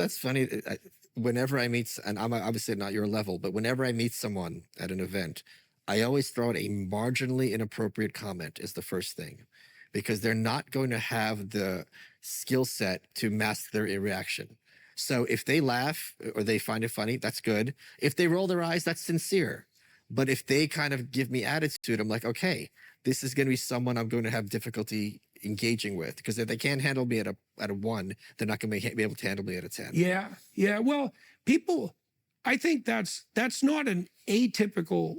That's funny. Whenever I meet, and I'm obviously not your level, but whenever I meet someone at an event, I always throw out a marginally inappropriate comment is the first thing, because they're not going to have the skill set to mask their reaction. So if they laugh or they find it funny, that's good. If they roll their eyes, that's sincere. But if they kind of give me attitude, I'm like, okay, this is going to be someone I'm going to have difficulty engaging with, because if they can't handle me at a 1, they're not going to be able to handle me at a 10. Yeah, yeah. Well, people, I think that's not an atypical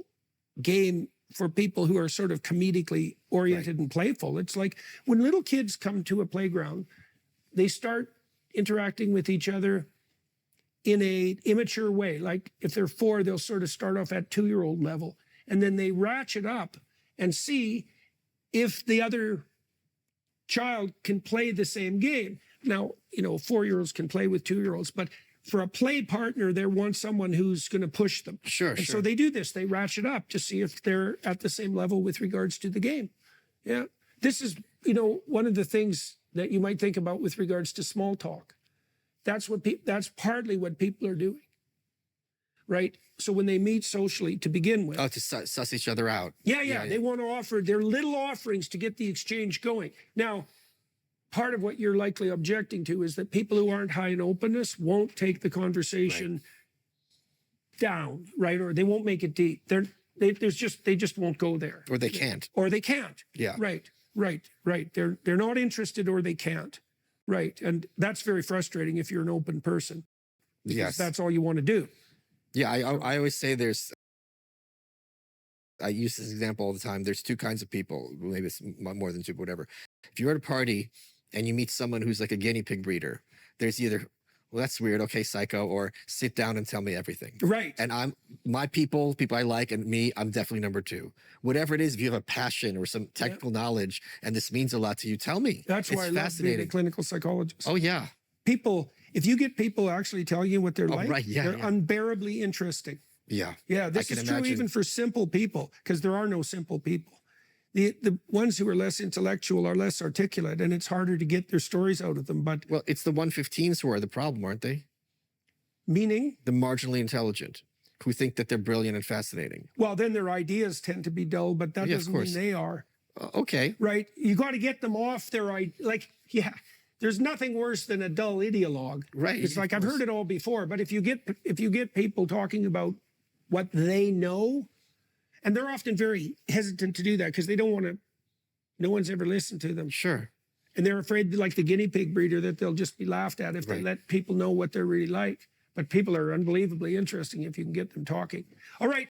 game for people who are sort of comedically oriented and playful. It's like when little kids come to a playground, they start interacting with each other in a immature way. Like if they're 4, they'll sort of start off at 2-year-old level, and then they ratchet up and see if the other child can play the same game. Now, 4-year-olds can play with 2-year-olds, but for a play partner, they want someone who's going to push them. Sure. So they do this. They ratchet up to see if they're at the same level with regards to the game. Yeah. This is, one of the things that you might think about with regards to small talk. That's partly what people are doing, right? So when they meet socially to begin with. Oh, to suss each other out. Yeah. They want to offer their little offerings to get the exchange going. Now, part of what you're likely objecting to is that people who aren't high in openness won't take the conversation down, right? Or they won't make it deep. They just won't go there. Or they can't. Or they can't. Yeah. Right. They're not interested, or they can't. Right. And that's very frustrating if you're an open person. Because that's all you want to do. Yeah, I always say I use this example all the time. There's 2 kinds of people. Maybe it's more than 2, but whatever. If you're at a party and you meet someone who's like a guinea pig breeder, there's either, well, that's weird, okay, psycho, or sit down and tell me everything. Right. And my people I like, and me, I'm definitely number 2. Whatever it is, if you have a passion or some technical knowledge and this means a lot to you, tell me. That's why I love being a clinical psychologist. Oh, yeah. If you get people actually telling you what they're like, they're unbearably interesting. Yeah. Yeah, this is true even for simple people, because there are no simple people. The ones who are less intellectual are less articulate, and it's harder to get their stories out of them. But well, it's the 115s who are the problem, aren't they? Meaning? The marginally intelligent, who think that they're brilliant and fascinating. Well, then their ideas tend to be dull, but that doesn't mean they are. Okay. Right? You got to get them off their there's nothing worse than a dull ideologue. Right. It's like I've heard it all before, but if you get people talking about what they know, and they're often very hesitant to do that because they don't want to, no one's ever listened to them. Sure. And they're afraid, like the guinea pig breeder, that they'll just be laughed at if they let people know what they're really like. But people are unbelievably interesting if you can get them talking. All right.